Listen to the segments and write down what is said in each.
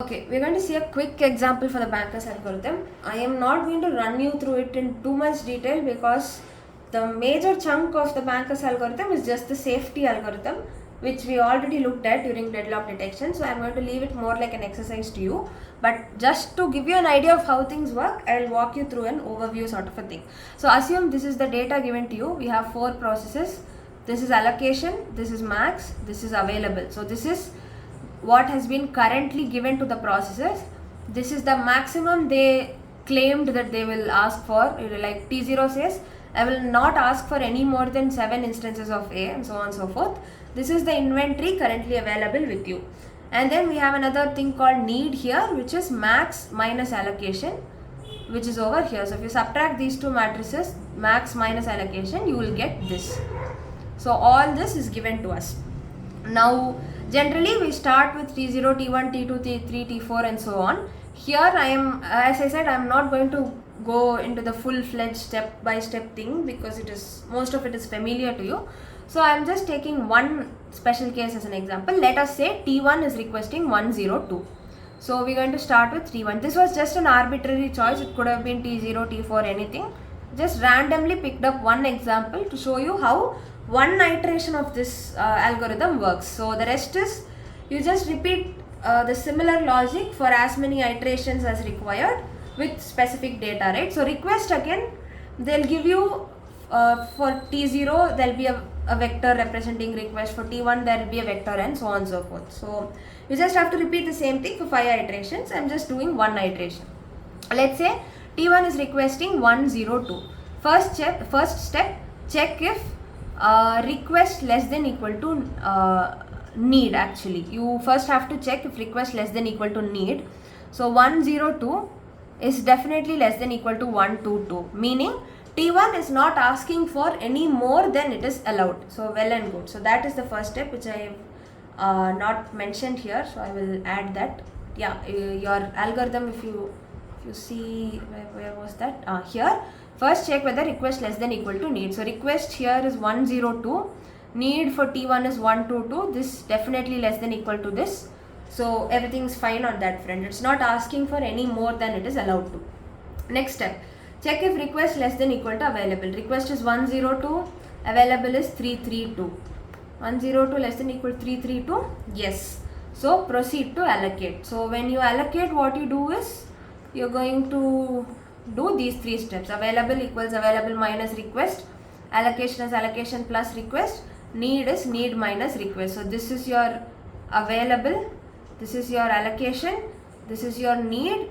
Okay, we're going to see a quick example for the banker's algorithm. I am not going to run you through it in too much detail because the major chunk of the banker's algorithm is just the safety algorithm, which we already looked at during deadlock detection. So I'm going to leave it more like an exercise to you. But just to give you an idea of how things work, I'll walk you through an overview sort of a thing. So assume this is the data given to you. We have 4 processes. This is allocation, this is max, this is available. So this is what has been currently given to the processes. This is the maximum they claimed that they will ask for. Like T0 says, I will not ask for any more than 7 instances of A, and so on and so forth. This is the inventory currently available with you. And then we have another thing called need here, which is max minus allocation, which is over here. So if you subtract these two matrices, max minus allocation, you will get this. So all this is given to us. Now generally we start with T0, T1, T2, T3, T4 and so on. Here I am, as I said, I am not going to go into the full-fledged step-by-step thing because most of it is familiar to you. So I am just taking one special case as an example. Let us say T1 is requesting 102. So we are going to start with T1. This was just an arbitrary choice. It could have been T0, T4, anything. Just randomly picked up one example to show you how one iteration of this algorithm works. So the rest is you just repeat the similar logic for as many iterations as required with specific data, right? So request, again they'll give you for T0 there'll be a vector representing request, for T1 there will be a vector, and so on and so forth. So you just have to repeat the same thing for 5 iterations. I'm just doing one iteration. Let's say T1 is requesting 102. First step, check if request less than equal to need. Actually, you first have to check if request less than equal to need. So 102 is definitely less than equal to 122, meaning T1 is not asking for any more than it is allowed. So well and good. So that is the first step, which I have not mentioned here, so I will add that. Yeah, your algorithm, if you see, where was that? Here. First check whether request less than equal to need. So request here is 102, need for T1 is 122, this definitely less than equal to this. So everything is fine on that front. It's not asking for any more than it is allowed to. Next step, check if request less than equal to available. Request is 102, available is 332. 102 less than equal to 332, yes. So proceed to allocate. So when you allocate, what you do is you're going to do these 3 steps. Available equals available minus request, allocation is allocation plus request, need is need minus request. So this is your available, this is your allocation, this is your need,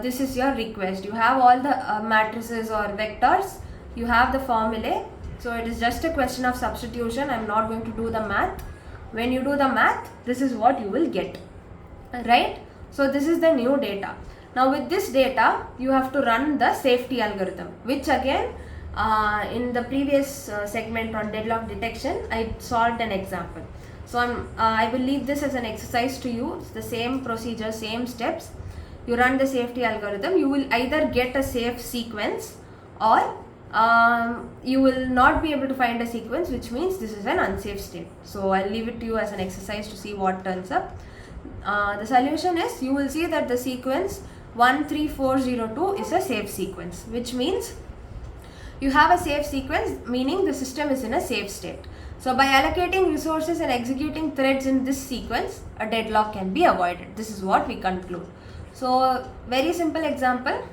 this is your request. You have all the matrices or vectors, you have the formulae. So it is just a question of substitution. I'm not going to do the math. When you do the math, this is what you will get, right? So this is the new data. Now with this data, you have to run the safety algorithm, which again in the previous segment on deadlock detection, I solved an example. So I will leave this as an exercise to you. It's the same procedure, same steps. You run the safety algorithm. You will either get a safe sequence or you will not be able to find a sequence, which means this is an unsafe state. So I'll leave it to you as an exercise to see what turns up. The solution is, you will see that the sequence 13402 is a safe sequence, which means you have a safe sequence, meaning the system is in a safe state. So by allocating resources and executing threads in this sequence, a deadlock can be avoided. This is what we conclude. So very simple example,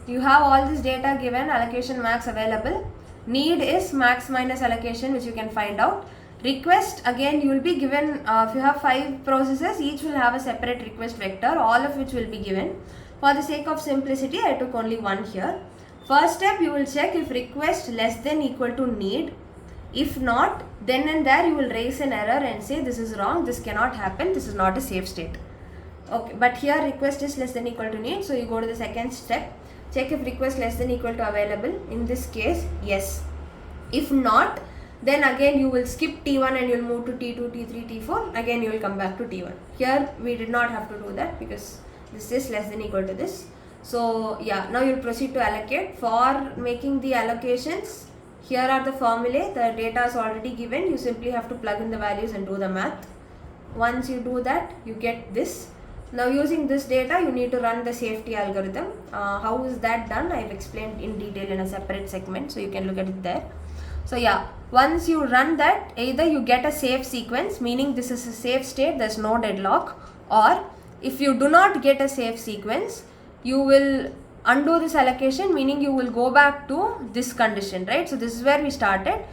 you have all this data given, allocation max available, need is max minus allocation, which you can find out. Request, again you will be given, if you have 5 processes, each will have a separate request vector, all of which will be given. For the sake of simplicity, I took only one here. First step, you will check if request less than equal to need. If not, then and there you will raise an error and say this is wrong, this cannot happen, this is not a safe state. Okay, but here request is less than equal to need, so you go to the second step, check if request less than equal to available. In this case, yes. If not, then again you will skip T1 and you will move to T2, T3, T4. Again you will come back to T1. Here we did not have to do that because this is less than equal to this. So yeah, now you will proceed to allocate. For making the allocations, here are the formulae. The data is already given. You simply have to plug in the values and do the math. Once you do that, you get this. Now using this data, you need to run the safety algorithm. How is that done? I've explained in detail in a separate segment, so you can look at it there. So yeah, once you run that, either you get a safe sequence, meaning this is a safe state, there's no deadlock, or if you do not get a safe sequence, you will undo this allocation, meaning you will go back to this condition, right? So this is where we started.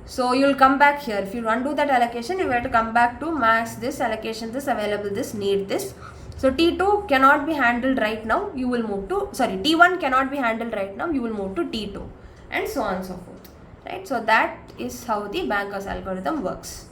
So you'll come back here. If you undo that allocation, you have to come back to max this, allocation this, available this, need this. So T2 cannot be handled right now, you will move to, T1 cannot be handled right now, you will move to T2, and so on and so forth, right? So that is how the banker's algorithm works.